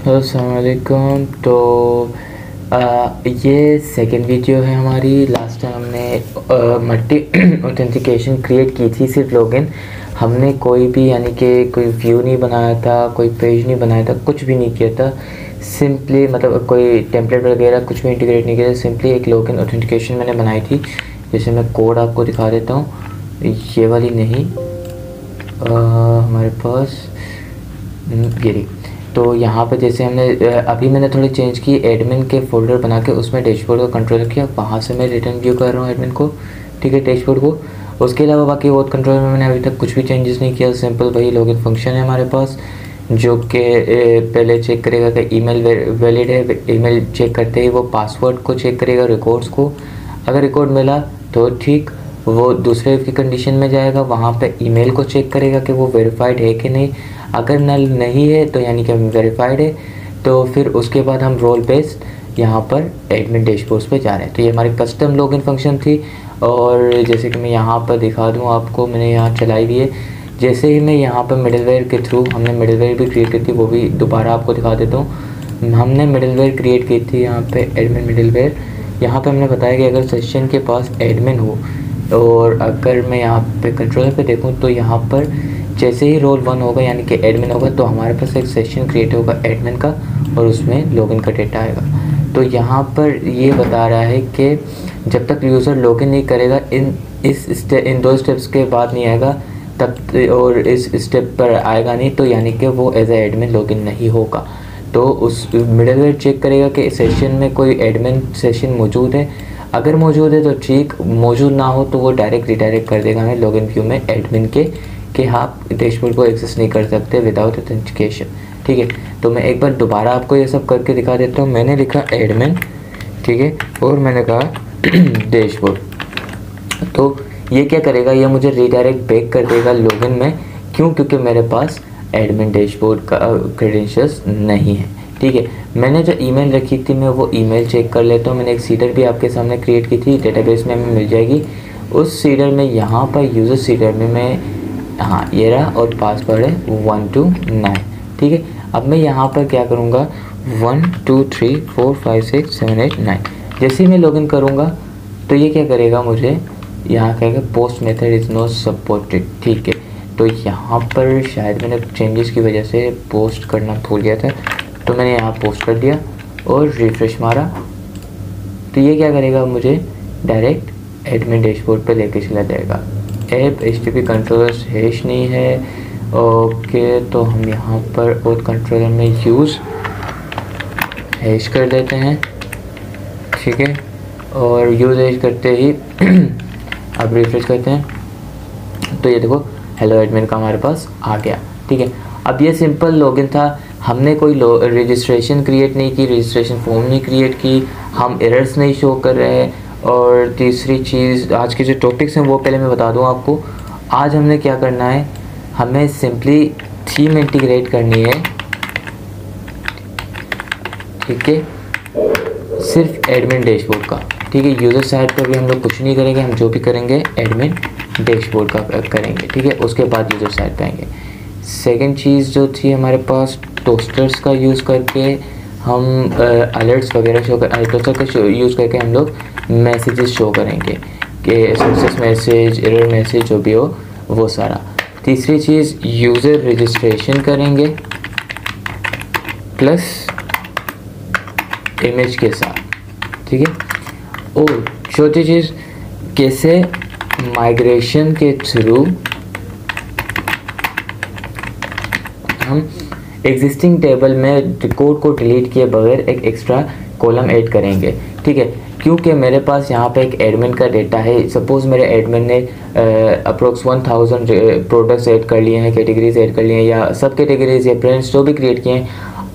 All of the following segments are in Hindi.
हेलो अस्सलाम वालेकुम। तो ये सेकंड वीडियो है हमारी। लास्ट टाइम हमने मल्टी ऑथेंटिकेशन क्रिएट की थी, सिर्फ लॉगिन। हमने कोई भी यानी कि कोई व्यू नहीं बनाया था, कोई पेज नहीं बनाया था, कुछ भी नहीं किया था। सिंपली मतलब कोई टेम्पलेट वगैरह कुछ भी इंटीग्रेट नहीं किया था। सिंपली एक लॉगिन ऑथेंटिकेशन मैंने बनाई थी। जैसे मैं कोड आपको दिखा देता हूँ, ये वाली नहीं, हमारे पास ये रही। तो यहाँ पर जैसे हमने अभी मैंने थोड़ी चेंज की, एडमिन के फोल्डर बना के उसमें डैशबोर्ड का कंट्रोल किया, वहाँ से मैं रिटर्न व्यू कर रहा हूँ एडमिन को, ठीक है, डैशबोर्ड को। उसके अलावा बाकी और कंट्रोल में मैंने अभी तक कुछ भी चेंजेस नहीं किया। सिंपल वही लॉगिन फंक्शन है हमारे पास, जो कि पहले चेक करेगा कि ईमेल वैलिड है। ईमेल चेक करते ही वो पासवर्ड को चेक करेगा, रिकॉर्ड्स को। अगर रिकॉर्ड मिला तो ठीक, वो दूसरे की कंडीशन में जाएगा, वहाँ पे ईमेल को चेक करेगा कि वो वेरीफाइड है कि नहीं। अगर नल नहीं है तो यानी कि वेरीफाइड है, तो फिर उसके बाद हम रोल बेस्ड यहाँ पर एडमिन डैशबोर्ड्स पे जा रहे हैं। तो ये हमारी कस्टम लॉगिन फंक्शन थी। और जैसे कि मैं यहाँ पर दिखा दूँ आपको, मैंने यहाँ चलाई हुई है। जैसे ही मैं यहाँ पर मिडलवेयर के थ्रू, हमने मिडलवेयर भी क्रिएट की थी, वो भी दोबारा आपको दिखा देता हूँ। हमने मिडलवेयर क्रिएट की थी यहाँ पे, एडमिन मिडलवेयर। यहाँ पे हमने बताया कि अगर सेशन के पास एडमिन हो, और अगर मैं यहाँ पे कंट्रोलर पे देखूँ तो यहाँ पर जैसे ही रोल 1 होगा यानी कि एडमिन होगा, तो हमारे पास एक सेशन क्रिएट होगा एडमिन का, और उसमें लॉगिन का डेटा आएगा। तो यहाँ पर ये बता रहा है कि जब तक यूज़र लॉगिन नहीं करेगा, इन 2 स्टेप्स के बाद नहीं आएगा तब, और इस स्टेप पर आएगा नहीं, तो यानी कि वो एज ए एडमिन लॉगिन नहीं होगा। तो उस मिडलवेयर चेक करेगा कि सेशन में कोई एडमिन सेशन मौजूद है। अगर मौजूद है तो ठीक, मौजूद ना हो तो वो डायरेक्ट रिडायरेक्ट कर देगा हमें लॉगिन व्यू में एडमिन के, कि आप डैशबोर्ड को एक्सेस नहीं कर सकते विदाउट ऑथेंटिकेशन, ठीक है। तो मैं एक बार दोबारा आपको ये सब करके दिखा देता हूँ। मैंने लिखा एडमिन, ठीक है, और मैंने कहा डैशबोर्ड। तो ये क्या करेगा, ये मुझे रिडायरेक्ट बैक कर देगा लॉगिन में। क्यों? क्योंकि मेरे पास एडमिन डैशबोर्ड का क्रेडेंशियल्स नहीं है, ठीक है। मैंने जो ईमेल रखी थी, मैं वो ईमेल चेक कर लेता हूँ। मैंने एक सीडर भी आपके सामने क्रिएट की थी, डेटाबेस में हमें मिल जाएगी। उस सीडर में यहाँ पर यूज़र सीडर में मैं, हाँ ये रहा, और पासवर्ड है 129, ठीक है। अब मैं यहाँ पर क्या करूँगा, 1 2 3 4 5 6 7 8 9, जैसे ही मैं लॉगिन करूँगा तो ये क्या करेगा, मुझे यहाँ कहेगा post method is not supported, ठीक है। तो यहाँ पर शायद मैंने चेंजेस की वजह से पोस्ट करना भूल गया था, तो मैंने यहाँ पोस्ट कर दिया और रिफ्रेश मारा। तो ये क्या करेगा, मुझे डायरेक्ट एडमिन डैशबोर्ड पे लेके चला जाएगा। ऐप HTTP कंट्रोलर्स हैश नहीं है, ओके। तो हम यहाँ पर और कंट्रोलर में यूज़ हैश कर देते हैं, ठीक है। और यूज़ हैश करते ही अब रिफ्रेश करते हैं, तो ये देखो हेलो एडमिन का हमारे पास आ गया, ठीक है। अब ये सिंपल लॉगिन था, हमने कोई रजिस्ट्रेशन क्रिएट नहीं की, रजिस्ट्रेशन फॉर्म नहीं क्रिएट की, हम एरर्स नहीं शो कर रहे हैं। और तीसरी चीज़, आज के जो टॉपिक्स हैं वो पहले मैं बता दूं आपको। आज हमने क्या करना है, हमें सिंपली थीम इंटीग्रेट करनी है, ठीक है, सिर्फ एडमिन डैशबोर्ड का, ठीक है। यूज़र साइड पर भी हम लोग कुछ नहीं करेंगे, हम जो भी करेंगे एडमिन डैशबोर्ड का करेंगे, ठीक है। उसके बाद यूज़र साइड पे आएंगे। सेकेंड चीज़ जो थी हमारे पास, टोस्टर्स का यूज़ करके हम अलर्ट्स वगैरह शो कर, टोस्टर का यूज़ करके हम लोग मैसेजेस शो करेंगे कि सक्सेस मैसेज, एरर मैसेज, जो भी हो वो सारा। तीसरी चीज़, यूज़र रजिस्ट्रेशन करेंगे प्लस इमेज के साथ, ठीक है। और चौथी चीज़, कैसे माइग्रेशन के थ्रू हम एग्जिस्टिंग टेबल में रिकॉर्ड को डिलीट किए बगैर एक एक्स्ट्रा कॉलम ऐड करेंगे, ठीक है। क्योंकि मेरे पास यहाँ पे एक एडमिन का डेटा है। सपोज़ मेरे एडमिन ने अप्रोक्स 1000 प्रोडक्ट्स ऐड कर लिए हैं, कैटेगरीज ऐड कर लिए हैं, या सब कैटेगरीज या ब्रांड्स जो भी क्रिएट किए हैं,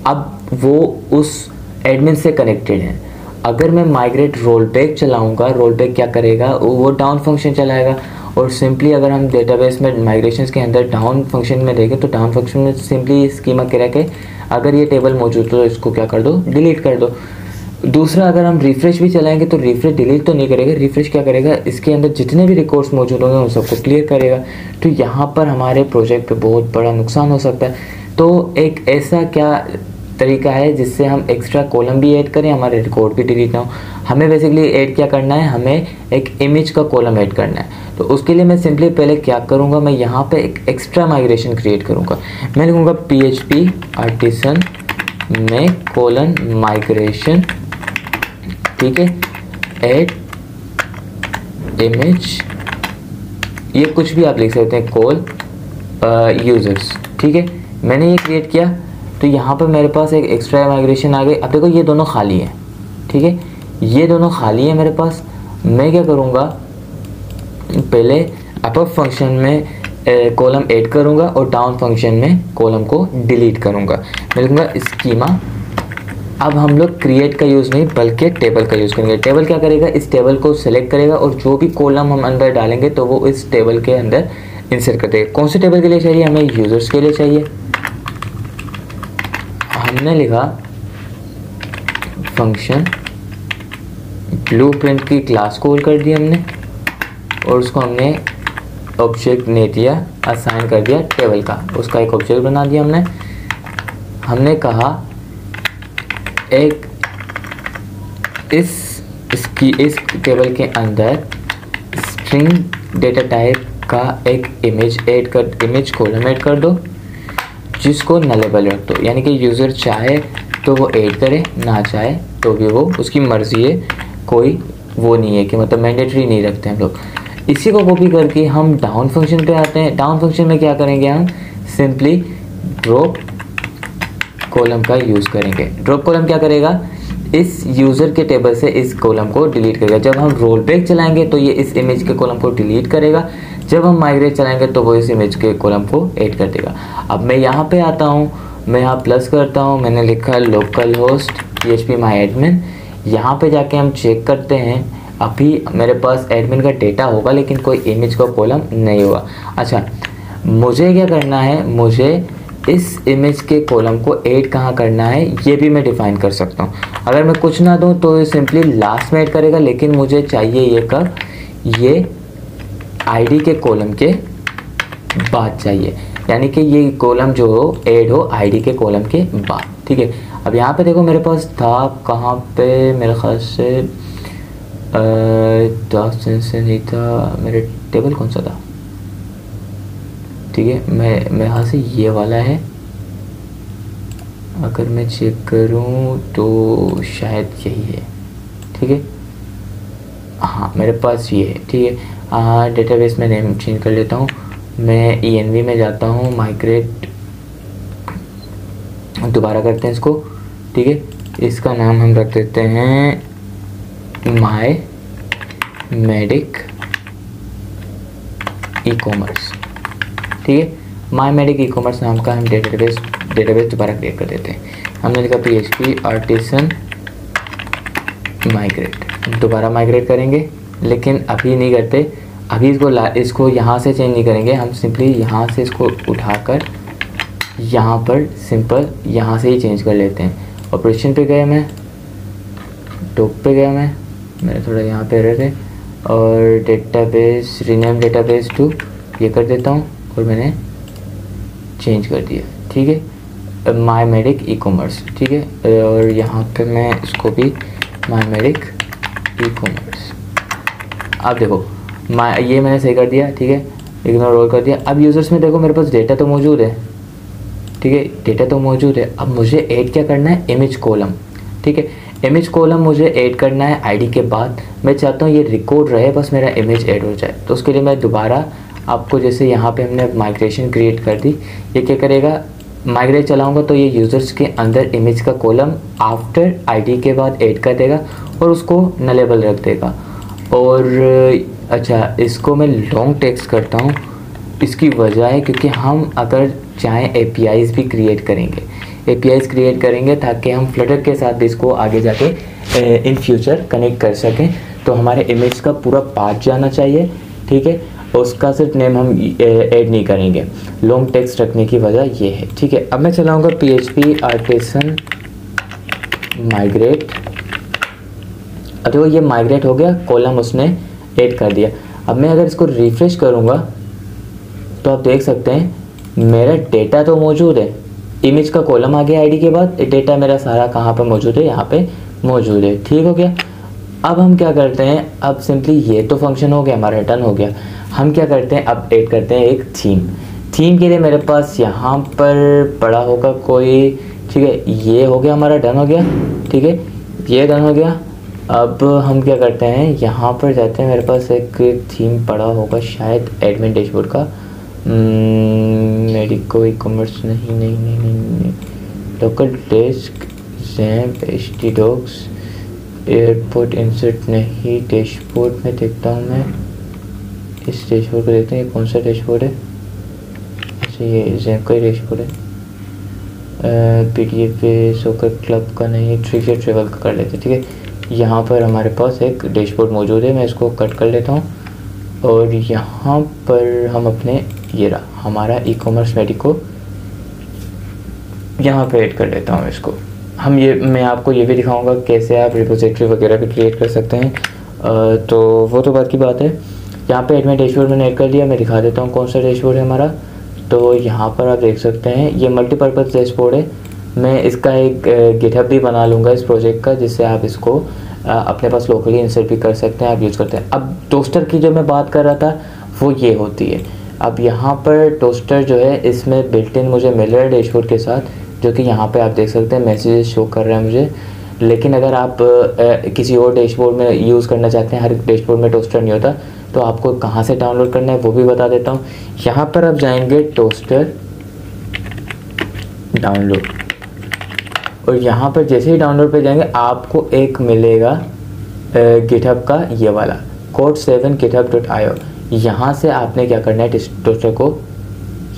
अब वो उस एडमिन से कनेक्टेड हैं। अगर मैं माइग्रेट रोल बैक चलाऊँगा, रोल बैक क्या करेगा, वो डाउन फंक्शन चलाएगा। और सिंपली अगर हम डेटाबेस में माइग्रेशंस के अंदर डाउन फंक्शन में देखें, तो डाउन फंक्शन में सिंपली स्कीमा क्या है कि अगर ये टेबल मौजूद हो तो इसको क्या कर दो, डिलीट कर दो। दूसरा, अगर हम रिफ्रेश भी चलाएंगे तो रिफ्रेश डिलीट तो नहीं करेगा, रिफ्रेश क्या करेगा, इसके अंदर जितने भी रिकॉर्ड्स मौजूद होंगे उन सबको क्लियर करेगा। तो यहाँ पर हमारे प्रोजेक्ट पे बहुत बड़ा नुकसान हो सकता है। तो एक ऐसा क्या तरीका है जिससे हम एक्स्ट्रा कॉलम भी ऐड करें, हमारे रिकॉर्ड भी डिलीट ना हो। हमें बेसिकली ऐड क्या करना है, हमें एक इमेज का कॉलम ऐड करना है। तो उसके लिए मैं सिंपली पहले क्या करूँगा, मैं यहाँ पे एक एक्स्ट्रा माइग्रेशन क्रिएट करूँगा। मैं लिखूँगा PHP आर्टिसन में कोलन माइग्रेशन, ठीक है, ऐड इमेज, ये कुछ भी आप लिख सकते हैं, कॉल यूज़र्स, ठीक है। मैंने ये क्रिएट किया तो यहाँ पर मेरे पास एक एक्स्ट्रा माइग्रेशन आ गई। अब देखो ये दोनों खाली हैं, ठीक है, ये दोनों खाली हैं मेरे पास। मैं क्या करूँगा, पहले अपर फंक्शन में कॉलम ऐड करूँगा और डाउन फंक्शन में कॉलम को डिलीट करूँगा। मैं लिखूँगा स्कीमा। अब हम लोग क्रिएट का यूज़ नहीं बल्कि टेबल का यूज़ करेंगे। टेबल क्या करेगा, इस टेबल को सेलेक्ट करेगा और जो भी कॉलम हम अंदर डालेंगे तो वो इस टेबल के अंदर इंसर्ट कर देगा। कौन से टेबल के लिए चाहिए, हमें यूज़र्स के लिए चाहिए। हमने लिखा फंक्शन ब्लूप्रिंट की क्लास कॉल कर दी हमने और उसको हमने ऑब्जेक्ट ने दिया, असाइन कर दिया टेबल का, उसका एक ऑब्जेक्ट बना दिया हमने। हमने कहा एक इस टेबल के अंदर स्ट्रिंग डेटा टाइप का एक इमेज कॉलम ऐड कर दो जिसको नलेबल रख दो, यानी कि यूज़र चाहे तो वो ऐड करे, ना चाहे तो भी वो उसकी मर्ज़ी है, कोई वो नहीं है कि मतलब मैंडेटरी नहीं रखते हम लोग। इसी को कॉपी करके हम डाउन फंक्शन पे आते हैं। डाउन फंक्शन में क्या करेंगे, हम सिंपली ड्रॉप कॉलम का यूज़ करेंगे। ड्रॉप कॉलम क्या करेगा, इस यूज़र के टेबल से इस कॉलम को डिलीट करेगा। जब हम रोल बैक चलाएंगे तो ये इस इमेज के कॉलम को डिलीट करेगा, जब हम माइग्रेट चलाएंगे तो वो इस इमेज के कॉलम को ऐड कर देगा। अब मैं यहाँ पे आता हूँ, मैं यहाँ प्लस करता हूँ, मैंने लिखा लोकल होस्ट PHP माई एडमिन। यहाँ पे जाके हम चेक करते हैं, अभी मेरे पास एडमिन का डेटा होगा लेकिन कोई इमेज का कॉलम नहीं होगा। अच्छा, मुझे क्या करना है, मुझे इस इमेज के कॉलम को ऐड कहाँ करना है ये भी मैं डिफ़ाइन कर सकता हूँ। अगर मैं कुछ ना दूँ तो ये सिंपली लास्ट में ऐड करेगा, लेकिन मुझे चाहिए ये कब, ये आईडी के कॉलम के बाद चाहिए, यानी कि ये कॉलम जो हो ऐड हो आईडी के कॉलम के बाद, ठीक है। अब यहाँ पे देखो मेरे पास था कहाँ पे, मेरे ख्याल से से नहीं था, मेरे टेबल कौन सा था, ठीक है, मैं यहाँ से ये वाला है, अगर मैं चेक करूँ तो शायद यही है, ठीक है, हाँ मेरे पास ये है, ठीक है। हाँ, डेटाबेस में नेम चेंज कर लेता हूँ, मैं ENV में जाता हूँ, माइग्रेट दोबारा करते हैं इसको, ठीक है। इसका नाम हम रख देते हैं माई मेडिक ई-कॉमर्स, ठीक है। माई मेडिक ई-कॉमर्स नाम का हम डेटाबेस दोबारा क्रिएट कर देते हैं। हमने लिखा PHP आर्टिसन माइग्रेट, दोबारा माइग्रेट करेंगे, लेकिन अभी नहीं करते, अभी इसको यहाँ से चेंज नहीं करेंगे, हम सिंपली यहाँ से इसको उठाकर यहाँ पर सिंपल यहाँ से ही चेंज कर लेते हैं। ऑपरेशन पे गया मैं, टॉप पे गया मैं, मेरे थोड़ा यहाँ पे एरर है, और डेटाबेस रीनेम डेटाबेस टू ये कर देता हूँ और मैंने चेंज कर दिया, ठीक है, माई मेडिक ई-कॉमर्स, ठीक है। और यहाँ पे मैं इसको भी माई मेडिक ई-कॉमर्स, अब देखो ये मैंने सही कर दिया, ठीक है, इग्नोर रोल कर दिया। अब यूज़र्स में देखो मेरे पास डेटा तो मौजूद है, ठीक है, डेटा तो मौजूद है। अब मुझे ऐड क्या करना है, इमेज कॉलम, ठीक है, इमेज कॉलम मुझे ऐड करना है आईडी के बाद। मैं चाहता हूँ ये रिकॉर्ड रहे, बस मेरा इमेज ऐड हो जाए। तो उसके लिए मैं दोबारा आपको, जैसे यहाँ पे हमने माइग्रेशन क्रिएट कर दी, ये क्या करेगा, माइग्रेट चलाऊँगा तो ये यूज़र्स के अंदर इमेज का कॉलम आफ्टर आईडी के बाद ऐड कर देगा और उसको नलेबल रख देगा। और अच्छा, इसको मैं लॉन्ग टेक्स्ट करता हूँ, इसकी वजह है क्योंकि हम अगर चाहें APIs भी क्रिएट करेंगे, APIs क्रिएट करेंगे ताकि हम फ्लटर के साथ भी इसको आगे जाके इन फ्यूचर कनेक्ट कर सकें। तो हमारे इमेज का पूरा पार्ट जाना चाहिए, ठीक है, उसका सिर्फ नेम हम ऐड नहीं करेंगे, लॉन्ग टेक्स्ट रखने की वजह ये है, ठीक है। अब मैं चलाऊँगा PHP आर्टिसन माइग्रेट। अब देखो ये माइग्रेट हो गया, कॉलम उसने ऐड कर दिया। अब मैं अगर इसको रिफ्रेश करूँगा तो आप देख सकते हैं मेरा डेटा तो मौजूद है, इमेज का कॉलम आ गया आईडी के बाद, डेटा मेरा सारा कहाँ पे मौजूद है, यहाँ पे मौजूद है। ठीक हो गया। अब हम क्या करते हैं, अब सिंपली ये तो फंक्शन हो गया हमारा, रिटर्न हो गया। हम क्या करते हैं, अब ऐड करते हैं एक थीम। थीम के लिए मेरे पास यहाँ पर पड़ा होगा कोई, ठीक है, ये हो गया हमारा, डन हो गया। ठीक है, ये डन हो गया। अब हम क्या करते हैं, यहाँ पर जाते हैं, मेरे पास एक थीम पड़ा होगा शायद एडमिन डैशबोर्ड का, मेडिको ई कॉमर्स, नहीं, local desk, XAMPP, htdocs, airport insert नहीं, डैशबोर्ड में देखता हूँ मैं, इस डैशबोर्ड को देखते हैं, ये कौन सा डैशबोर्ड है, अच्छा ये जैम्प का ही डैशबोर्ड है। पीडीएफ पे सोकर क्लब का नहीं, ट्रिक ट्रेवल का कर लेते हैं। ठीक है, यहाँ पर हमारे पास एक डैशबोर्ड मौजूद है, मैं इसको कट कर लेता हूँ और यहाँ पर हम अपने ये रहा हमारा ई कॉमर्स मेडिको, यहाँ पे ऐड कर लेता हूँ इसको। मैं आपको ये भी दिखाऊंगा कैसे आप रिपोजिटरी वगैरह भी क्रिएट कर सकते हैं, तो वो तो बात की बात है। यहाँ पे एडमिन डैशबोर्ड मैंने ऐड कर दिया, मैं दिखा देता हूँ कौन सा डैशबोर्ड है हमारा। तो यहाँ पर आप देख सकते हैं ये मल्टीपर्पज़ डैशबोर्ड है। मैं इसका एक गिटहब भी बना लूँगा इस प्रोजेक्ट का, जिससे आप इसको अपने पास लोकली इंसर्ट भी कर सकते हैं, आप यूज़ करते हैं। अब टोस्टर की जो मैं बात कर रहा था वो ये होती है। अब यहाँ पर टोस्टर जो है इसमें बिल्ट इन मुझे मिल रहा है डैशबोर्ड के साथ, जो कि यहाँ पे आप देख सकते हैं मैसेजेस शो कर रहा है मुझे। लेकिन अगर आप किसी और डैशबोर्ड में यूज़ करना चाहते हैं, हर डैशबोर्ड में टोस्टर नहीं होता, तो आपको कहाँ से डाउनलोड करना है वो भी बता देता हूँ। यहाँ पर आप जाएंगे टोस्टर डाउनलोड, और यहाँ पर जैसे ही डाउनलोड पे जाएंगे आपको एक मिलेगा गिटहब का ये वाला code7github.io। यहाँ से आपने क्या करना है, टोस्टर को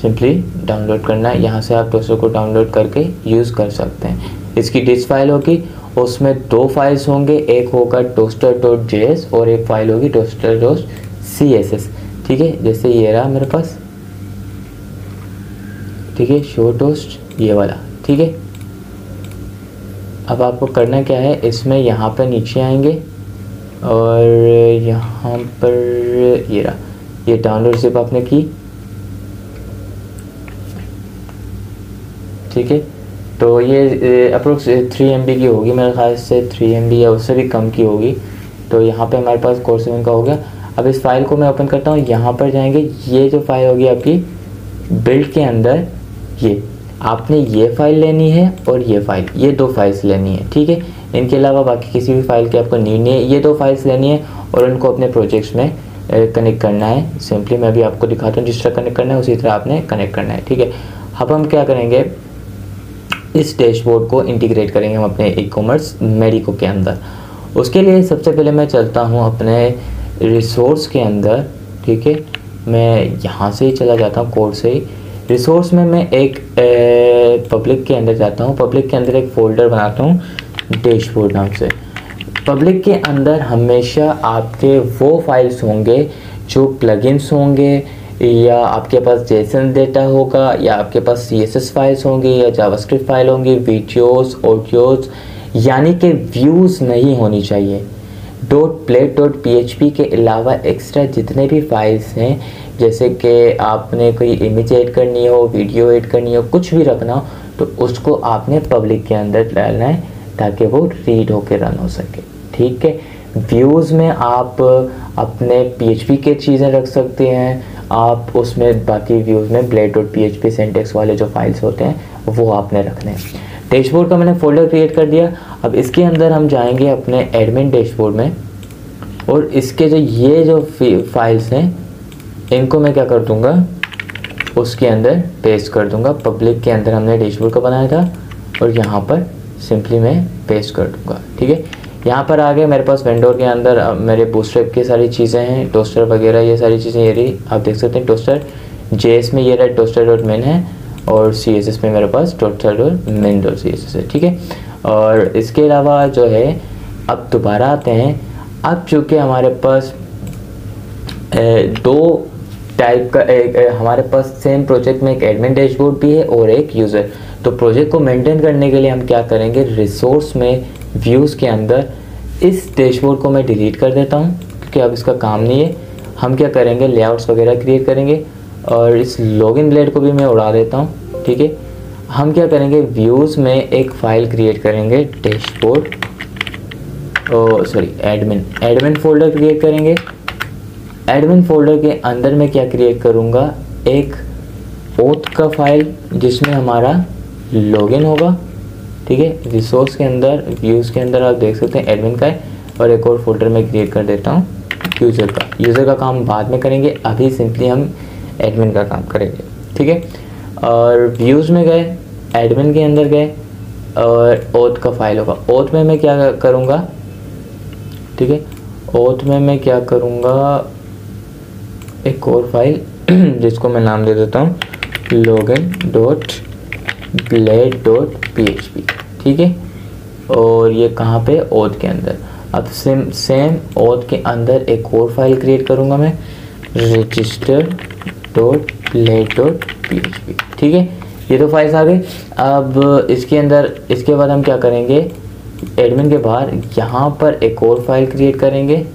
सिंपली डाउनलोड करना है। यहाँ से आप टोस्टर को डाउनलोड करके यूज़ कर सकते हैं। इसकी डिस्क फाइल होगी, उसमें 2 फाइल्स होंगे, एक होगा toaster.js और एक फाइल होगी toaster.css। ठीक है, जैसे ये रहा मेरे पास, ठीक है, शो टोस्ट ये वाला। ठीक है, अब आपको करना क्या है, इसमें यहाँ पर नीचे आएंगे और यहाँ पर ये रहा, ये डाउनलोड जिप आपने की। ठीक है, तो ये अप्रोक्स 3 MB की होगी मेरे ख्याल से, 3 MB या उससे भी कम की होगी। तो यहाँ पे हमारे पास Core7 का हो गया। अब इस फाइल को मैं ओपन करता हूँ, यहाँ पर जाएंगे, ये जो फाइल होगी आपकी बिल्ड के अंदर, ये आपने ये फाइल लेनी है और ये फाइल, ये 2 फाइल्स लेनी है। ठीक है, इनके अलावा बाकी किसी भी फाइल की आपको नीड नहीं है, ये 2 फाइल्स लेनी है और उनको अपने प्रोजेक्ट्स में कनेक्ट करना है। सिंपली मैं भी आपको दिखाता हूँ, जिस तरह कनेक्ट करना है उसी तरह आपने कनेक्ट करना है। ठीक है, अब हम क्या करेंगे, इस डैशबोर्ड को इंटीग्रेट करेंगे हम अपने ई कॉमर्स मेडिको के अंदर। उसके लिए सबसे पहले मैं चलता हूँ अपने रिसोर्स के अंदर। ठीक है, मैं यहाँ से ही चला जाता हूँ, कोड से ही। रिसोर्स में मैं एक पब्लिक के अंदर जाता हूँ, पब्लिक के अंदर एक फ़ोल्डर बनाता हूँ डैशबोर्ड नाम से। पब्लिक के अंदर हमेशा आपके वो फाइल्स होंगे जो प्लगइन्स होंगे, या आपके पास जेसन डेटा होगा, या आपके पास CSS फाइल्स होंगी, या जावास्क्रिप्ट फाइल होंगी, वीडियोस, ऑडियोज, यानी कि व्यूज़ नहीं होनी चाहिए। .plate.php के अलावा एक्स्ट्रा जितने भी फाइल्स हैं, जैसे कि आपने कोई इमेज ऐड करनी हो, वीडियो ऐड करनी हो, कुछ भी रखना हो, तो उसको आपने पब्लिक के अंदर डालना है ताकि वो रीड होकर रन हो सके। ठीक है, व्यूज़ में आप अपने PHP के चीज़ें रख सकते हैं, आप उसमें बाकी व्यूज़ में blade.php सिंटेक्स वाले जो फाइल्स होते हैं वो आपने रखने हैं। डैशबोर्ड का मैंने फोल्डर क्रिएट कर दिया। अब इसके अंदर हम जाएंगे अपने एडमिन डैशबोर्ड में, और इसके ये जो फाइल्स हैं इनको मैं क्या कर दूंगा, उसके अंदर पेस्ट कर दूंगा। पब्लिक के अंदर हमने डैशबोर्ड का बनाया था और यहाँ पर सिंपली मैं पेस्ट कर दूंगा। ठीक है, यहाँ पर आगे मेरे पास विंडो के अंदर मेरे बूटस्ट्रैप की सारी चीज़ें हैं, टोस्टर वगैरह ये सारी चीज़ें ये रही, आप देख सकते हैं। टोस्टर JS में ये रहा toaster.min है, और CSS में मेरे पास toaster.min.css है। ठीक है, और इसके अलावा जो है, अब दोबारा आते हैं। अब चूँकि हमारे पास 2 टाइप का हमारे पास सेम प्रोजेक्ट में एक एडमिन डैशबोर्ड भी है और एक यूज़र। तो प्रोजेक्ट को मेंटेन करने के लिए हम क्या करेंगे, रिसोर्स में व्यूज़ के अंदर इस डैशबोर्ड को मैं डिलीट कर देता हूँ, क्योंकि अब इसका काम नहीं है। हम क्या करेंगे, लेआउट्स वगैरह क्रिएट करेंगे, और इस लॉगिन ब्लेड को भी मैं उड़ा देता हूँ। ठीक है, हम क्या करेंगे, व्यूज़ में एक फ़ाइल क्रिएट करेंगे, डैशबोर्ड, एडमिन फोल्डर क्रिएट करेंगे। एडमिन फोल्डर के अंदर मैं क्या क्रिएट करूँगा, एक ओथ का फाइल जिसमें हमारा लॉगिन होगा, ठीक है। रिसोर्स के अंदर, व्यूज़ के अंदर आप देख सकते हैं एडमिन का है, और एक और फोल्डर में क्रिएट कर देता हूँ यूज़र का काम बाद में करेंगे, अभी सिंपली हम एडमिन का काम करेंगे, ठीक है। और व्यूज़ में गए, एडमिन के अंदर गए, और ओथ का फाइल होगा। ओथ में मैं क्या करूँगा, ठीक है, ओथ में मैं क्या करूँगा, एक और फाइल जिसको मैं नाम दे देता हूँ login.blade.php, ठीक है। और ये कहाँ पे, ओथ के अंदर। अब सेम ओथ के अंदर एक और फाइल क्रिएट करूँगा मैं, register.blade.php, ठीक है। ये तो फाइल्स आ गई। अब इसके अंदर, इसके बाद हम क्या करेंगे, एडमिन के बाहर यहाँ पर एक और फाइल क्रिएट करेंगे,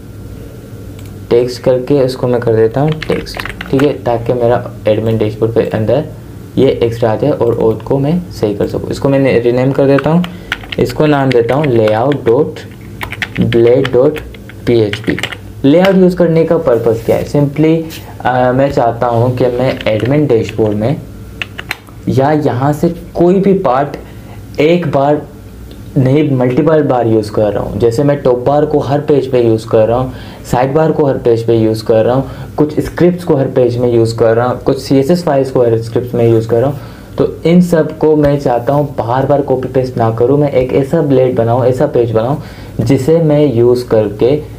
टेक्स्ट करके इसको मैं कर देता हूँ टेक्स्ट, ठीक है, ताकि मेरा एडमिन डैशबोर्ड के अंदर ये एक्स्ट्रा आ जाए और ओथ को मैं सही कर सकूँ। इसको मैं रीनेम कर देता हूँ, इसको नाम देता हूँ layout.blade.php। लेआउट यूज़ करने का पर्पज़ क्या है, सिंपली मैं चाहता हूँ कि मैं एडमिन डैशबोर्ड में या यहाँ से कोई भी पार्ट एक बार नहीं मल्टीपल बार यूज़ कर रहा हूँ। जैसे मैं टॉप बार को हर पेज पे यूज़ कर रहा हूँ, साइड बार को हर पेज पे यूज़ कर रहा हूँ, कुछ स्क्रिप्ट्स को हर पेज में यूज़ कर रहा हूँ, कुछ CSS फाइल्स को हर स्क्रिप्ट में यूज़ कर रहा हूँ। तो इन सब को मैं चाहता हूँ बार बार कॉपी पेस्ट ना करूँ, मैं एक ऐसा ब्लेड बनाऊँ, ऐसा पेज बनाऊँ जिसे मैं यूज़ करके,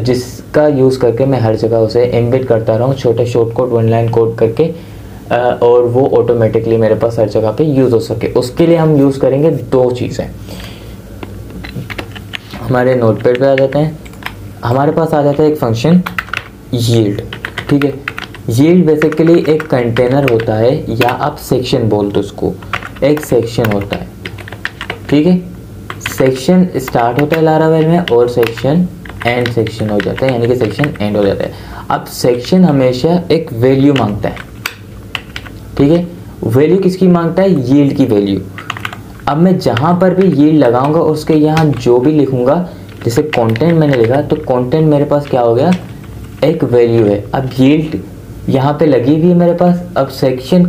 जिसका यूज़ करके मैं हर जगह उसे एम्बेड करता रहूँ, छोटे short code, one line code करके, और वो ऑटोमेटिकली मेरे पास हर जगह पे यूज़ हो सके। उसके लिए हम यूज़ करेंगे दो चीज़ें। हमारे नोटपैड पे आ जाते हैं, हमारे पास आ जाता है एक फंक्शन यील्ड, ठीक है। यील्ड बेसिकली एक कंटेनर होता है, या आप सेक्शन बोल दो उसको, एक सेक्शन होता है, ठीक है। सेक्शन स्टार्ट होता है लारावेल में, और सेक्शन एंड सेक्शन हो जाता है, यानी कि सेक्शन एंड हो जाता है। अब सेक्शन हमेशा एक वैल्यू मांगता है, ठीक है। वैल्यू किसकी मांगता है, यील्ड की वैल्यू। अब मैं जहाँ पर भी यील्ड लगाऊंगा उसके यहाँ जो भी लिखूंगा, जैसे कंटेंट मैंने लिखा तो कंटेंट मेरे पास क्या हो गया, एक वैल्यू है। अब यील्ड यहाँ पे लगी हुई है मेरे पास। अब सेक्शन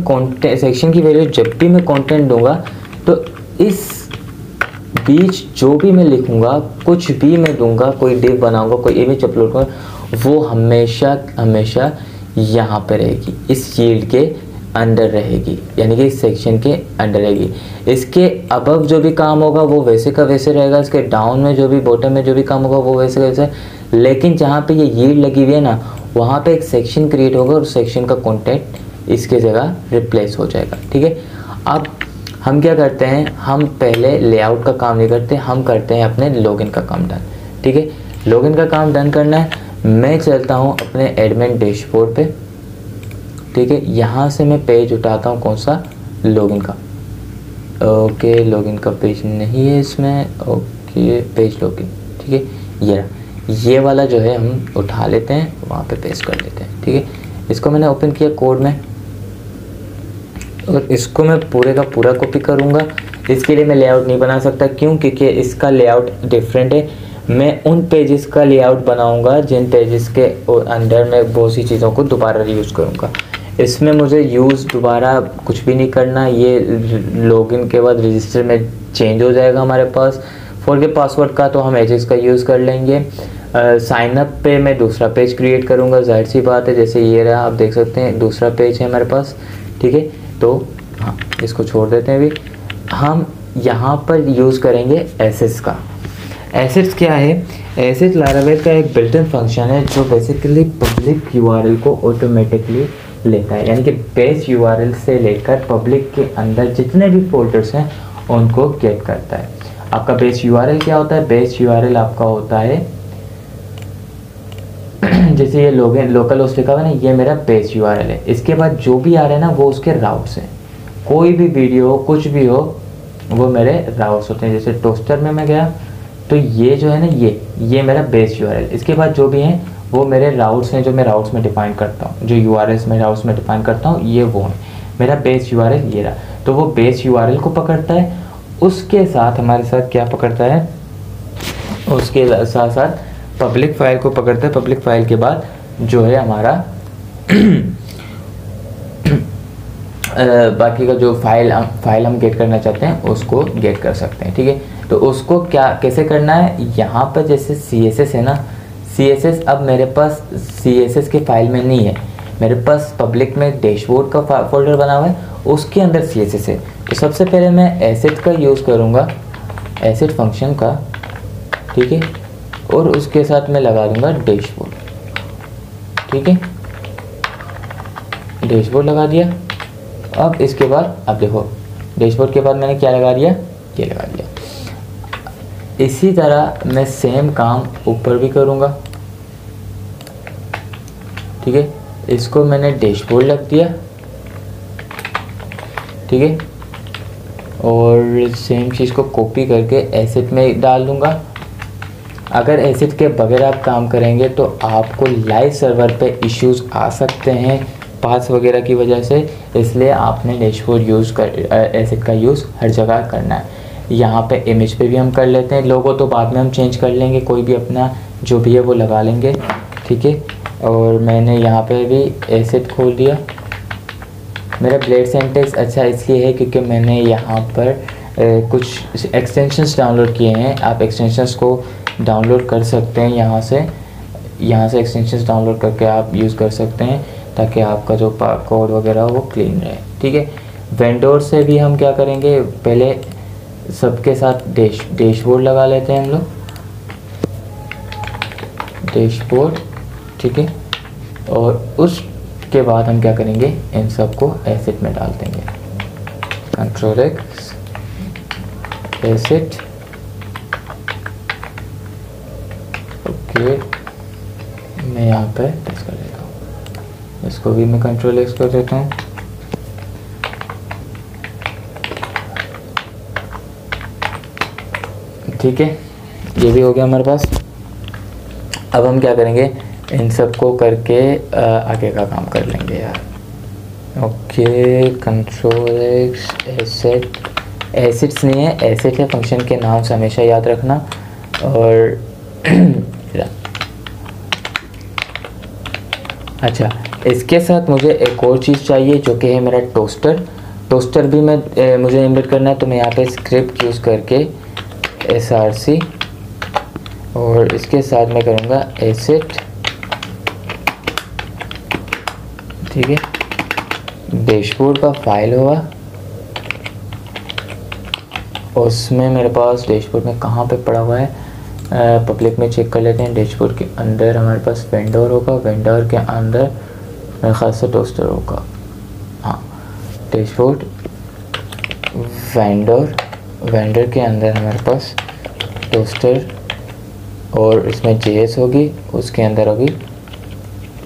की वैल्यू जब भी मैं कंटेंट दूंगा तो इस बीच जो भी मैं लिखूंगा, कुछ भी मैं दूंगा, कोई डिव बनाऊंगा, कोई इमेज अपलोड करूँगा, वो हमेशा हमेशा यहाँ पे रहेगी, इस यील्ड के अंडर रहेगी, यानी कि इस सेक्शन के अंडर रहेगी। इसके अबव जो भी काम होगा वो वैसे का वैसे रहेगा, इसके डाउन में जो भी, बॉटम में जो भी काम होगा वो वैसे का वैसे। लेकिन जहाँ पे ये यील्ड लगी हुई है ना, वहाँ पे एक सेक्शन क्रिएट होगा और सेक्शन का कंटेंट इसके जगह रिप्लेस हो जाएगा, ठीक है। अब हम क्या करते हैं, हम पहले लेआउट का काम नहीं करते, हम करते हैं अपने लॉगिन का काम डन, ठीक है। लॉगिन का काम डन करना है, मैं चलता हूँ अपने एडमिन डैशबोर्ड पे, ठीक है। यहाँ से मैं पेज उठाता हूँ, कौन सा, लॉगिन का। ओके, लॉगिन का पेज नहीं है इसमें, ओके, पेज लॉगिन, ठीक है। ये वाला जो है हम उठा लेते हैं, वहाँ पे पेस्ट कर लेते हैं, ठीक है। इसको मैंने ओपन किया कोड में, और इसको मैं पूरे का पूरा कॉपी करूँगा। इसके लिए मैं लेआउट नहीं बना सकता, क्यों, क्योंकि इसका लेआउट डिफरेंट है। मैं उन पेजेस का लेआउट बनाऊँगा जिन पेजेस के अंदर मैं बहुत सी चीज़ों को दोबारा यूज़ करूँगा। इसमें मुझे यूज़ दोबारा कुछ भी नहीं करना, ये लॉगिन के बाद रजिस्टर में चेंज हो जाएगा हमारे पास। फॉरगेट पासवर्ड का तो हम एजेस का यूज़ कर लेंगे। साइन अप पे मैं दूसरा पेज क्रिएट करूँगा, जाहिर सी बात है, जैसे ये रहा, आप देख सकते हैं दूसरा पेज है हमारे पास, ठीक है। तो हाँ, इसको छोड़ देते हैं। अभी हम यहाँ पर यूज़ करेंगे एसेट्स का। एसेट्स क्या है, एसेट लारावेल का एक बिल्ट इन फंक्शन है जो बेसिकली पब्लिक यूआरएल को ऑटोमेटिकली लेता है, यानी कि बेस यूआरएल से लेकर पब्लिक के अंदर जितने भी फोल्डर्स हैं उनको गेट करता है। आपका बेस यूआरएल क्या होता है, बेस यूआरएल आपका होता है जैसे ये लोकल होस्ट लिखा हुआ है ना, ये मेरा बेस यूआरएल है। इसके बाद जो भी आ रहा है ना वो उसके राउट्स हैं, कोई भी वीडियो हो, कुछ भी हो, वो मेरे राउट्स होते हैं। जैसे टोस्टर में मैं गया तो ये जो है ना, ये मेरा बेस यूआरएल। इसके बाद जो भी हैं वो मेरे राउट्स हैं, जो मैं राउट्स में डिफाइन करता हूँ, जो यूआरएल्स में राउट्स में डिफाइन करता हूँ, ये वो हैं। मेरा बेस यूआरएल ये रहा। तो वो बेस यूआरएल को पकड़ता है, उसके साथ हमारे साथ क्या पकड़ता है, उसके साथ साथ पब्लिक फाइल को पकड़ता है। पब्लिक फाइल के बाद जो है हमारा बाकी का जो फाइल हम गेट करना चाहते हैं उसको गेट कर सकते हैं। ठीक है, तो उसको क्या कैसे करना है, यहाँ पर जैसे CSS है ना, CSS अब मेरे पास CSS के फाइल में नहीं है, मेरे पास पब्लिक में डैशबोर्ड का फोल्डर बना हुआ है, उसके अंदर CSS है। तो सबसे पहले मैं एसेट का यूज़ करूँगा, एसेट फंक्शन का, ठीक है, और उसके साथ मैं लगा दूँगा डैशबोर्ड। ठीक है, डैशबोर्ड लगा दिया। अब इसके बाद अब देखो, डैशबोर्ड के बाद मैंने क्या लगा दिया, ये लगा दिया। इसी तरह मैं सेम काम ऊपर भी करूँगा। ठीक है, इसको मैंने डैशबोर्ड लग दिया। ठीक है, और सेम चीज़ को कॉपी करके एसेट में डाल दूँगा। अगर एसेट के बगैर आप काम करेंगे तो आपको लाइव सर्वर पे इश्यूज आ सकते हैं पास वगैरह की वजह से, इसलिए आपने डैशबोर्ड यूज़ कर एसेट का यूज़ हर जगह करना है। यहाँ पे इमेज पे भी हम कर लेते हैं, लोगो तो बाद में हम चेंज कर लेंगे, कोई भी अपना जो भी है वो लगा लेंगे। ठीक है, और मैंने यहाँ पे भी एसेट खोल दिया। मेरा ब्लेड सिंटैक्स अच्छा इसलिए है क्योंकि मैंने यहाँ पर कुछ एक्सटेंशंस डाउनलोड किए हैं। आप एक्सटेंशंस को डाउनलोड कर सकते हैं यहाँ से एक्सटेंशंस डाउनलोड करके आप यूज़ कर सकते हैं ताकि आपका जो कोड वगैरह वो क्लीन रहे। ठीक है, वेंडोर से भी हम क्या करेंगे, पहले सबके साथ डैशबोर्ड लगा लेते हैं हम लोग, डैशबोर्ड। ठीक है, और उसके बाद हम क्या करेंगे, इन सबको एसेट में डाल देंगे, Ctrl+X एसेट। ओके, मैं यहाँ पे टेस्ट कर देता हूँ, इसको भी मैं Ctrl+X कर देता हूँ। ठीक है, ये भी हो गया हमारे पास। अब हम क्या करेंगे, इन सबको करके आगे का काम कर लेंगे यार। ओके, Ctrl+X एसेट, एसेट्स नहीं है, एसेट है, फंक्शन के नाम से हमेशा याद रखना। और अच्छा, इसके साथ मुझे एक और चीज़ चाहिए जो कि है मेरा टोस्टर भी मुझे इम्बेड करना है। तो मैं यहाँ पे स्क्रिप्ट यूज़ करके src, और इसके साथ मैं करूँगा एसेट। ठीक है, डैशबोर्ड का फाइल होगा, उसमें मेरे पास डैशबोर्ड में कहाँ पे पड़ा हुआ है, पब्लिक में चेक कर लेते हैं। डैशबोर्ड के अंदर हमारे पास वेंडर होगा, वेंडर के अंदर मेरे ख्याल से टोस्टर होगा। हाँ, डैशबोर्ड वेंडर के अंदर हमारे पास टोस्टर, और इसमें JS होगी, उसके अंदर होगी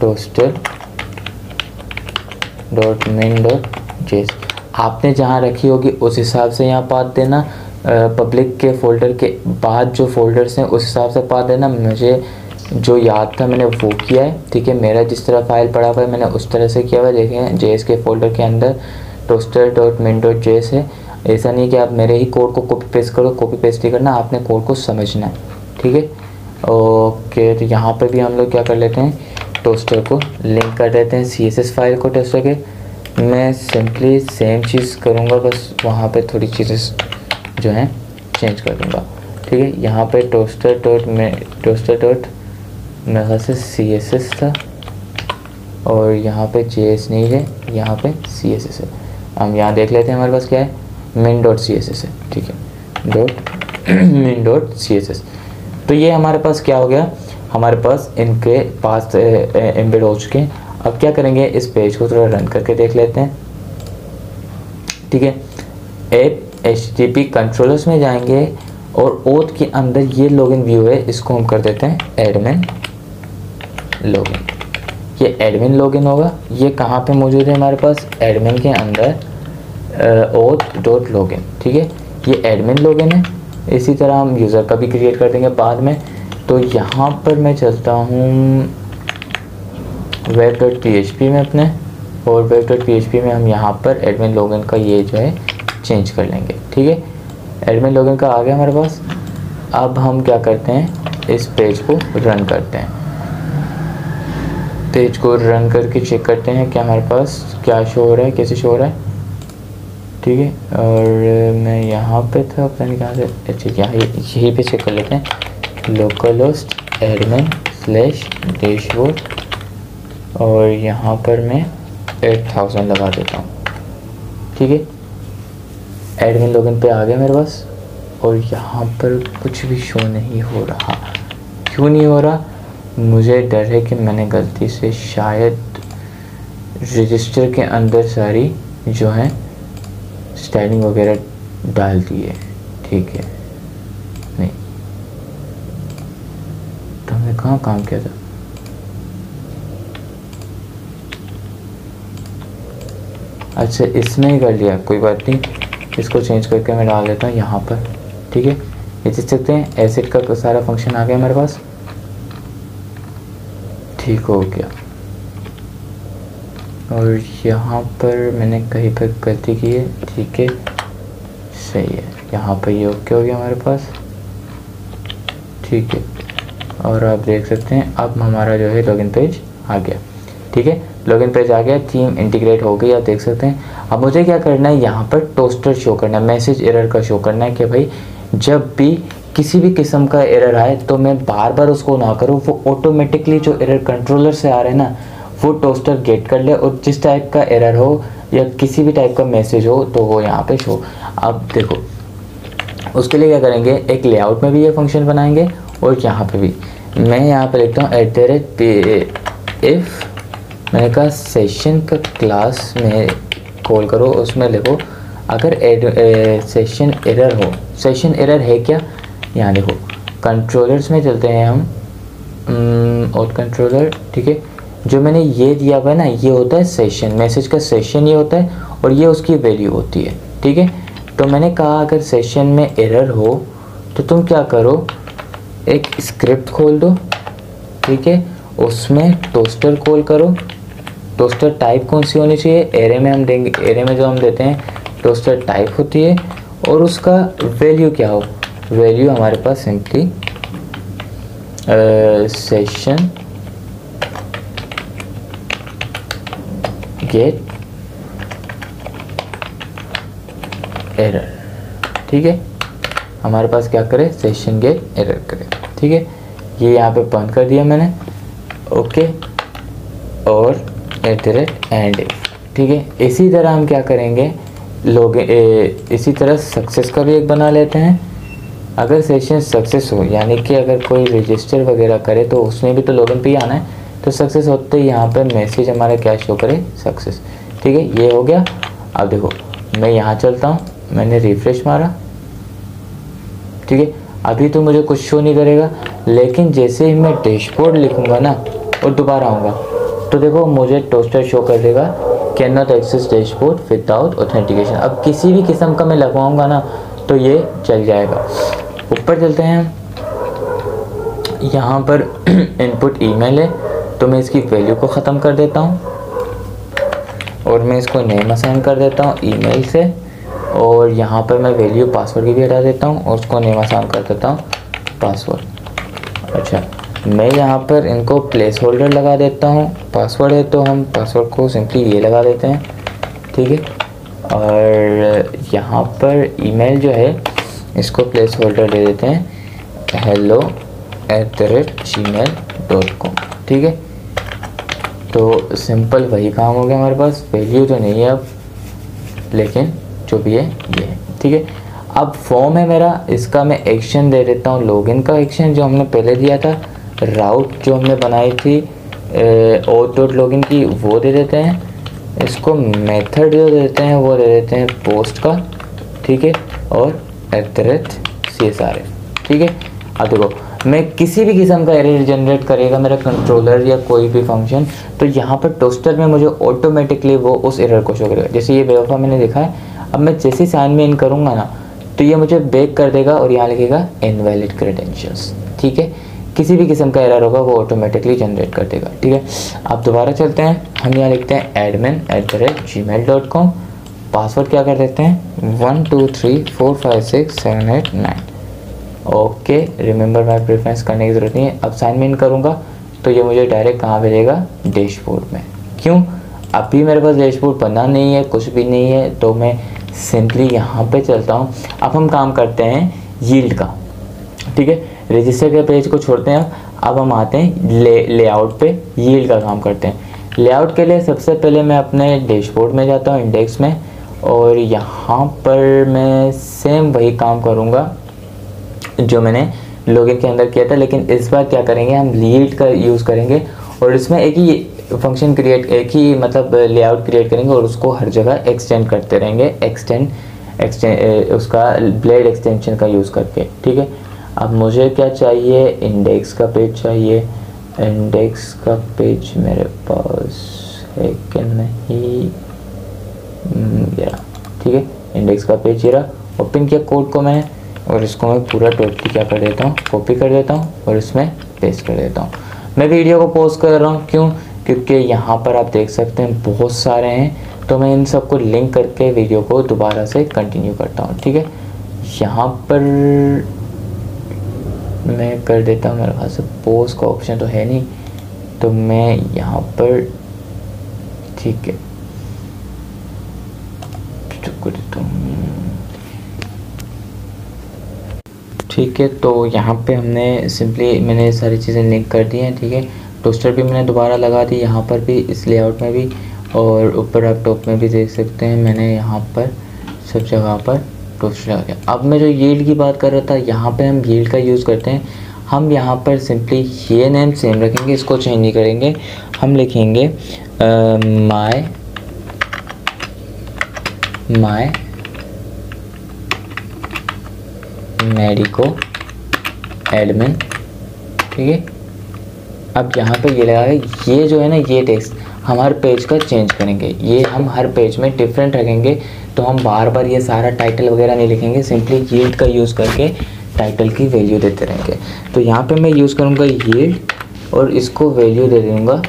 toaster.min.js। आपने जहाँ रखी होगी उस हिसाब से यहाँ पाथ देना। पब्लिक के फोल्डर के बाद जो फोल्डर्स हैं उस हिसाब से पाथ देना। मुझे जो याद था मैंने वो किया है। ठीक है, मेरा जिस तरह फाइल पड़ा हुआ है मैंने उस तरह से किया हुआ है। देखें, JS के फोल्डर के अंदर toaster.min.js है। ऐसा नहीं कि आप मेरे ही कोड को कॉपी पेस्ट करो, कॉपी पेस्ट ही करना, आपने कोड को समझना है। ठीक है, ओके, तो यहाँ पे भी हम लोग क्या कर लेते हैं, टोस्टर को लिंक कर देते हैं CSS फाइल को टोस्टर के। मैं सिंपली सेम चीज़ करूँगा, बस वहाँ पे थोड़ी चीज़ें जो हैं चेंज कर दूँगा। ठीक है, यहाँ पे टोस्टर मेरे ख्याल से CSS था, और यहाँ पे JS नहीं है, यहाँ पे CSS है। हम यहाँ देख लेते हैं हमारे पास क्या है, min.css है। ठीक है, min.css। तो ये हमारे पास क्या हो गया, हमारे पास इनके पास एम्बेड हो चुके हैं। अब क्या करेंगे, इस पेज को थोड़ा रन करके देख लेते हैं। ठीक है, HTTP कंट्रोलर्स में जाएंगे और ओथ के अंदर ये लॉगिन व्यू है, इसको हम कर देते हैं एडमिन लॉगिन। ये एडमिन लॉगिन होगा। ये कहाँ पे मौजूद है हमारे पास, एडमिन के अंदर auth.login। ठीक है, ये एडमिन लॉगिन है। इसी तरह हम यूज़र का भी क्रिएट कर देंगे बाद में। तो यहाँ पर मैं चलता हूँ web.php में अपने, और web.php में हम यहाँ पर एडमिन लॉगिन का ये जो है चेंज कर लेंगे। ठीक है, एडमिन लॉगिन का आ गया हमारे पास। अब हम क्या करते हैं, इस पेज को रन करते हैं। पेज को रन करके चेक करते हैं कि हमारे पास क्या शो हो रहा है, कैसे शो हो रहा है। ठीक है, और मैं यहाँ पे था, पता नहीं कहाँ से, अच्छा यहीं पे चेक कर लेते हैं। Local host admin slash dashboard, और यहाँ पर मैं 8000 लगा देता हूँ। ठीक है, एडमिन लॉगिन पे आ गया मेरे पास, और यहाँ पर कुछ भी शो नहीं हो रहा। क्यों नहीं हो रहा? मुझे डर है कि मैंने गलती से शायद रजिस्टर के अंदर सारी जो है स्टाइलिंग वगैरह डाल दी है। ठीक है, नहीं तो हमने कहाँ काम किया था? अच्छा, इसमें ही कर लिया, कोई बात नहीं। इसको चेंज करके मैं डाल देता हूँ यहाँ पर। ठीक है, ये देख सकते हैं एसिड का सारा फंक्शन आ गया मेरे पास। ठीक हो गया, और यहाँ पर मैंने कहीं पर गलती की है। ठीक है, सही है, यहाँ पर ये ओके हो गया हमारे पास। ठीक है, और आप देख सकते हैं अब हमारा जो है लॉगिन पेज आ गया। ठीक है, लॉगिन पेज आ गया, थीम इंटीग्रेट हो गई, आप देख सकते हैं। अब मुझे क्या करना है, यहाँ पर टोस्टर शो करना है, मैसेज एरर का शो करना है कि भाई जब भी किसी भी किस्म का एरर आए तो मैं बार बार उसको ना करूँ, वो ऑटोमेटिकली जो एरर कंट्रोलर से आ रहे हैं ना वो टोस्टर गेट कर ले, और जिस टाइप का एरर हो या किसी भी टाइप का मैसेज हो तो वो यहाँ पे शो। अब देखो उसके लिए क्या करेंगे, एक लेआउट में भी ये फंक्शन बनाएंगे, और यहाँ पे भी मैं यहाँ पे लिखता हूँ @if, मैंने कहा सेशन का क्लास में कॉल करो, उसमें लिखो अगर सेशन एरर हो। सेशन एरर है क्या, यहाँ देखो कंट्रोलर्स में चलते हैं हम, और कंट्रोलर। ठीक है, जो मैंने ये दिया हुआ है ना, ये होता है सेशन, मैसेज का सेशन ये होता है, और ये उसकी वैल्यू होती है। ठीक है, तो मैंने कहा अगर सेशन में एरर हो तो तुम क्या करो, एक स्क्रिप्ट खोल दो। ठीक है, उसमें टोस्टर कॉल करो। टोस्टर टाइप कौन सी होनी चाहिए, एरे में हम देंगे, एरे में जो हम देते हैं टोस्टर टाइप होती है, और उसका वैल्यू क्या हो, वैल्यू हमारे पास सिंपली सेशन गेट एरर। ठीक है, हमारे पास क्या करे, सेशन गेट एरर करे। ठीक है, ये यहाँ पे बंद कर दिया मैंने। ओके, और @and। ठीक है, इसी तरह हम क्या करेंगे, इसी तरह सक्सेस का भी एक बना लेते हैं। अगर सेशन सक्सेस हो, यानी कि अगर कोई रजिस्टर वगैरह करे तो उसमें भी तो लॉगिन पे ही आना है, तो सक्सेस होते ही यहाँ पर मैसेज हमारा क्या शो करे, सक्सेस। ठीक है, ये हो गया। अब देखो मैं यहाँ चलता हूँ, मैंने रिफ्रेश मारा। ठीक है, अभी तो मुझे कुछ शो नहीं करेगा, लेकिन जैसे ही मैं डैशबोर्ड लिखूँगा ना और दोबारा आऊँगा तो देखो मुझे टोस्टर शो कर देगा can not access dashboard without authentication. अब किसी भी किस्म का मैं लगवाऊँगा ना तो ये चल जाएगा। ऊपर चलते हैं, यहाँ पर इनपुट ईमेल है, तो मैं इसकी वैल्यू को ख़त्म कर देता हूँ, और मैं इसको नेम असाइन कर देता हूँ ईमेल से, और यहाँ पर मैं वैल्यू पासवर्ड की भी हटा देता हूँ, और उसको नेम असाइन कर देता हूँ पासवर्ड। अच्छा, मैं यहाँ पर इनको प्लेस होल्डर लगा देता हूँ। पासवर्ड है तो हम पासवर्ड को सिंपली ये लगा देते हैं। ठीक है, और यहाँ पर ईमेल जो है इसको प्लेस होल्डर दे देते हैं hello@gmail.com। ठीक है, तो सिंपल वही काम हो गया हमारे पास। वैल्यू तो नहीं है अब, लेकिन जो भी है ये है। ठीक है, अब फॉर्म है मेरा, इसका मैं एक्शन दे देता हूँ, लॉगिन का एक्शन जो हमने पहले दिया था, राउट जो हमने बनाई थी auth.login की वो दे देते हैं, इसको मेथड जो देते हैं वो दे देते हैं पोस्ट का। ठीक है, और @csrf। ठीक है, अब देखो मैं किसी भी किस्म का एरर जनरेट करेगा मेरा कंट्रोलर या कोई भी फंक्शन, तो यहाँ पर टोस्टर में मुझे ऑटोमेटिकली वो उस एरर को शो करेगा। जैसे ये बेवफा मैंने देखा है, अब मैं जैसे साइन में इन करूँगा ना तो ये मुझे बैक कर देगा और यहाँ लिखेगा इनवैलिड क्रेडेंशियल्स। ठीक है, किसी भी किस्म का एरर होगा वो ऑटोमेटिकली जनरेट कर देगा। ठीक है, अब दोबारा चलते हैं, हम यहाँ लिखते हैं admin@gmail.com, पासवर्ड क्या कर देते हैं 12345678 ओके। रिमेंबर माई प्रेफरेंस करने की ज़रूरत नहीं है। अब साइन इन करूँगा तो ये मुझे डायरेक्ट कहाँ भेजेगा, डैशबोर्ड में। क्यों, अभी मेरे पास डैशबोर्ड बना नहीं है, कुछ भी नहीं है, तो मैं सिंपली यहाँ पे चलता हूँ। अब हम काम करते हैं यील्ड का। ठीक है, रजिस्टर के पेज को छोड़ते हैं, अब हम आते हैं लेआउट पे, यील्ड का काम करते हैं। लेआउट के लिए सबसे पहले मैं अपने डैशबोर्ड में जाता हूँ, इंडेक्स में, और यहाँ पर मैं सेम वही काम करूँगा जो मैंने लॉगिन के अंदर किया था, लेकिन इस बार क्या करेंगे, हम यील्ड का यूज़ करेंगे और इसमें एक ही फंक्शन क्रिएट, एक ही मतलब लेआउट क्रिएट करेंगे और उसको हर जगह एक्सटेंड करते रहेंगे, एक्सटेंड उसका ब्लेड एक्सटेंशन का यूज़ करके। ठीक है, अब मुझे क्या चाहिए, इंडेक्स का पेज चाहिए। इंडेक्स का पेज मेरे पास है कि नहीं, ठीक है, इंडेक्स का पेज ये रहा। ओपन किया कोड को मैंने और इसको मैं पूरा टोटली क्या कर देता हूँ, कॉपी कर देता हूँ और इसमें पेस्ट कर देता हूँ। मैं वीडियो को पॉज कर रहा हूँ, क्यों, क्योंकि यहाँ पर आप देख सकते हैं बहुत सारे हैं, तो मैं इन सबको लिंक करके वीडियो को दोबारा से कंटिन्यू करता हूँ। ठीक है, यहाँ पर मैं कर देता हूँ, मेरे पास पॉज का ऑप्शन तो है नहीं, तो मैं यहाँ पर, ठीक है, कर देता हूँ। ठीक है, तो यहाँ पे हमने सिंपली मैंने सारी चीज़ें लिंक कर दी हैं। ठीक है, टोस्टर भी मैंने दोबारा लगा दी, यहाँ पर भी, इस लेआउट में भी, और ऊपर आप टॉप में भी देख सकते हैं मैंने यहाँ पर सब जगह पर टोस्टर लगा दिया। अब मैं जो यील्ड की बात कर रहा था, यहाँ पे हम यील्ड का यूज़ करते हैं। हम यहाँ पर सिंपली ये नेम सेम रखेंगे, इसको चेंज नहीं करेंगे। हम लिखेंगे माय मेडिको एडमिन। ठीक है, अब यहाँ पे ये लगा, ये जो है ना, ये टेक्स्ट हम हर पेज का चेंज करेंगे, ये हम हर पेज में डिफरेंट रखेंगे। तो हम बार बार ये सारा टाइटल वगैरह नहीं लिखेंगे, सिंपली यील्ड का यूज़ करके टाइटल की वैल्यू देते रहेंगे। तो यहाँ पे मैं यूज़ करूँगा यील्ड और इसको वैल्यू दे दूँगा,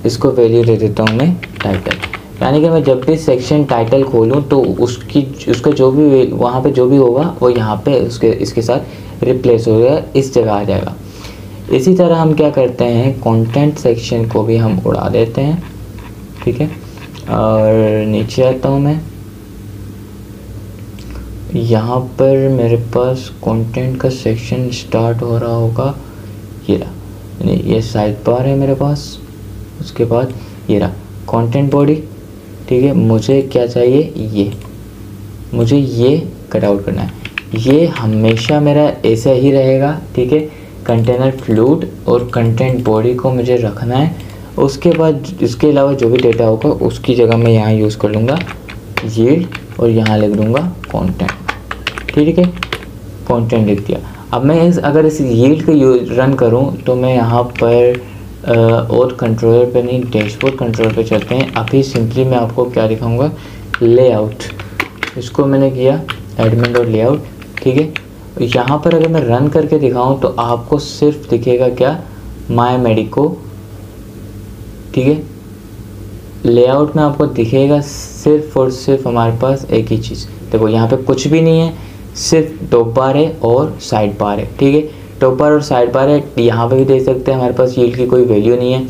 इसको वैल्यू दे देता हूँ मैं टाइटल। यानी कि मैं जब भी सेक्शन टाइटल खोलूँ तो उसका जो भी वहाँ पे जो भी होगा वो यहाँ पे इसके साथ रिप्लेस हो गया, इस जगह आ जाएगा। इसी तरह हम क्या करते हैं, कंटेंट सेक्शन को भी हम उड़ा देते हैं। ठीक है, और नीचे आता हूँ मैं, यहाँ पर मेरे पास कंटेंट का सेक्शन स्टार्ट हो रहा होगा, ये रहा, ये साइड बार है मेरे पास। उसके बाद ये रहा कंटेंट बॉडी। ठीक है, मुझे क्या चाहिए, मुझे ये कट आउट करना है, ये हमेशा मेरा ऐसा ही रहेगा। ठीक है, कंटेनर फ्लूड और कंटेंट बॉडी को मुझे रखना है। उसके बाद इसके अलावा जो भी डेटा होगा उसकी जगह मैं यहाँ यूज़ कर लूँगा यील्ड और यहाँ लिख दूँगा कंटेंट। ठीक है, कंटेंट लिख दिया। अब मैं अगर इस यील्ड को रन करूँ तो मैं यहाँ पर और कंट्रोलर पे नहीं, डैशबोर्ड कंट्रोलर पे चलते हैं। अभी सिंपली मैं आपको क्या दिखाऊंगा, लेआउट, इसको मैंने किया admin.layout। ठीक है, यहाँ पर अगर मैं रन करके दिखाऊं तो आपको सिर्फ दिखेगा क्या, माय मेडिको। ठीक है, लेआउट में आपको दिखेगा सिर्फ और सिर्फ हमारे पास एक ही चीज़। देखो यहाँ पे कुछ भी नहीं है, सिर्फ टॉप बार है और साइड बार है। ठीक है, टॉप बार और साइड बार है, यहाँ पे भी देख सकते हैं हमारे पास यील्ड की कोई वैल्यू नहीं है।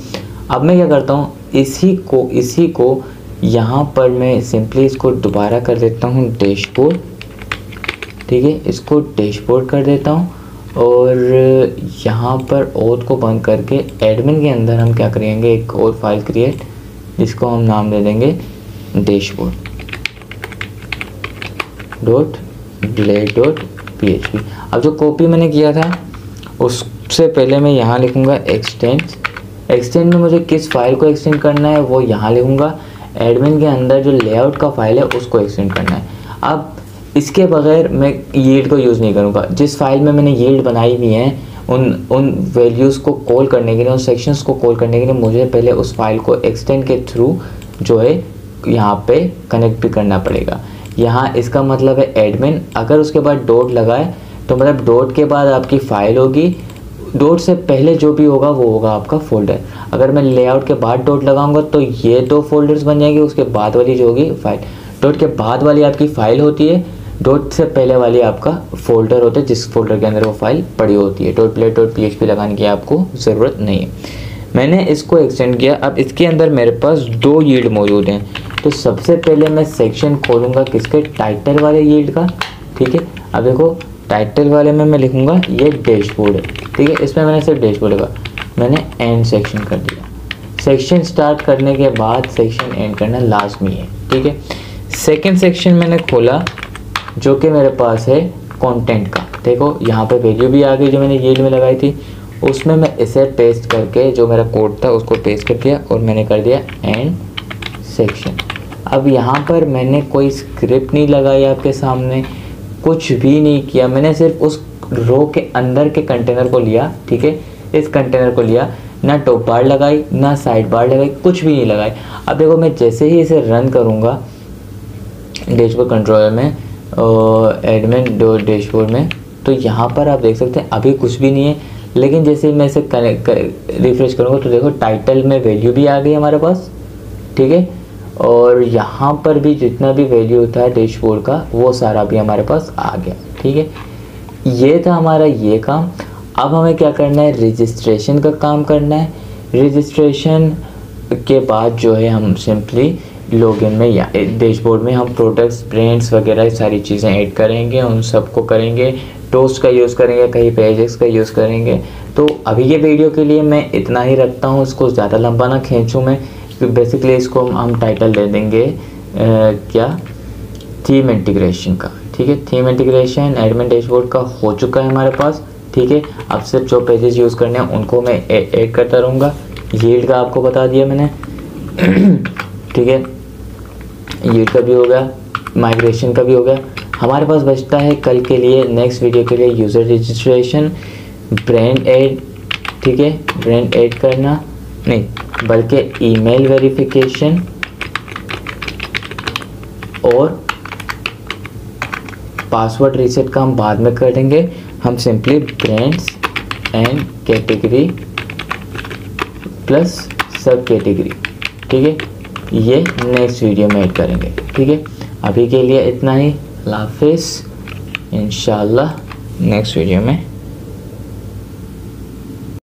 अब मैं क्या करता हूँ, इसी को यहाँ पर मैं सिंपली इसको दोबारा कर देता हूँ डैशबोर्ड। ठीक है, इसको डैशबोर्ड कर देता हूँ और यहाँ पर ऑथ को बंद करके एडमिन के अंदर हम क्या करेंगे, एक और फाइल क्रिएट, जिसको हम नाम दे देंगे dashboard.blade.php। अब जो कॉपी मैंने किया था उससे पहले मैं यहाँ लिखूँगा एक्सटेंड में मुझे किस फाइल को एक्सटेंड करना है वो यहाँ लिखूँगा। एडमिन के अंदर जो लेआउट का फाइल है उसको एक्सटेंड करना है। अब इसके बगैर मैं यील्ड को यूज़ नहीं करूँगा। जिस फाइल में मैंने यील्ड बनाई हुई है उन वैल्यूज़ को कॉल करने के लिए, उन सेक्शंस को कॉल करने के लिए मुझे पहले उस फाइल को एक्सटेंड के थ्रू जो है यहाँ पे कनेक्ट भी करना पड़ेगा। यहाँ इसका मतलब है एडमिन, अगर उसके बाद डॉट लगाए तो मतलब डॉट के बाद आपकी फ़ाइल होगी, डॉट से पहले जो भी होगा वो होगा आपका फ़ोल्डर। अगर मैं लेआउट के बाद डॉट लगाऊंगा तो ये 2 फोल्डर्स बन जाएंगे, उसके बाद वाली जो होगी फाइल। डॉट के बाद वाली आपकी फ़ाइल होती है, डॉट से पहले वाली आपका फोल्डर होता है जिस फोल्डर के अंदर वो फाइल पड़ी होती है। .plot.php लगाने की आपको ज़रूरत नहीं है। मैंने इसको एक्सटेंड किया। अब इसके अंदर मेरे पास 2 यील्ड मौजूद हैं। तो सबसे पहले मैं सेक्शन खोलूँगा किसके, टाइटल वाले यील्ड का। ठीक है, अब देखो टाइटल वाले में मैं लिखूँगा ये डैशबोर्ड है। ठीक है, इसमें मैंने सिर्फ डैशबोर्ड लिखा, मैंने एंड सेक्शन कर दिया। सेक्शन स्टार्ट करने के बाद सेक्शन एंड करना लाजमी है। ठीक है, सेकेंड सेक्शन मैंने खोला जो कि मेरे पास है कंटेंट का। देखो यहाँ पे वैल्यू भी आ गई जो मैंने यील्ड में लगाई थी, उसमें मैं इसे पेस्ट करके जो मेरा कोड था उसको पेस्ट कर दिया और मैंने कर दिया एंड सेक्शन। अब यहाँ पर मैंने कोई स्क्रिप्ट नहीं लगाई, आपके सामने कुछ भी नहीं किया, मैंने सिर्फ उस रो के अंदर के कंटेनर को लिया। ठीक है, इस कंटेनर को लिया, ना टॉप बार लगाई ना साइड बार लगाई, कुछ भी नहीं लगाई। अब देखो मैं जैसे ही इसे रन करूँगा डैशबोर्ड कंट्रोलर में एडमिन डॉट डैशबोर्ड में, तो यहाँ पर आप देख सकते हैं अभी कुछ भी नहीं है। लेकिन जैसे ही मैं इसे रिफ्रेश करूँगा तो देखो टाइटल में वैल्यू भी आ गई हमारे पास। ठीक है, और यहाँ पर भी जितना भी वैल्यू था डैशबोर्ड का वो सारा भी हमारे पास आ गया। ठीक है, ये था हमारा ये काम। अब हमें क्या करना है, रजिस्ट्रेशन का काम करना है। रजिस्ट्रेशन के बाद जो है हम सिंपली लॉगिन में या डैशबोर्ड में हम प्रोडक्ट्स, ब्रांड्स वगैरह सारी चीज़ें ऐड करेंगे, उन सबको करेंगे। टोस्ट का यूज़ करेंगे, कहीं पेजेस का यूज़ करेंगे। तो अभी ये वीडियो के लिए मैं इतना ही रखता हूँ, इसको ज़्यादा लंबा ना खींचूँ मैं। बेसिकली इसको हम टाइटल दे देंगे क्या, थीम इंटीग्रेशन का। ठीक है, थीम इंटीग्रेशन एडमिन डैशबोर्ड का हो चुका है हमारे पास। ठीक है, अब सिर्फ जो पेजेस यूज़ करने हैं उनको मैं ऐड करता रहूँगा। यील्ड का आपको बता दिया मैंने। ठीक है, यील्ड का भी हो गया, माइग्रेशन का भी हो गया। हमारे पास बचता है कल के लिए, नेक्स्ट वीडियो के लिए यूज़र रजिस्ट्रेशन, ब्रांड ऐड। ठीक है, ब्रांड ऐड करना नहीं बल्कि ईमेल वेरिफिकेशन और पासवर्ड रीसेट का हम बाद में करेंगे। हम simply brands and category plus सब कैटेगरी, ठीक है, ये नेक्स्ट वीडियो में ऐड करेंगे। ठीक है, अभी के लिए इतना ही। अल्लाह हाफिज़, इंशाल्लाह नेक्स्ट वीडियो में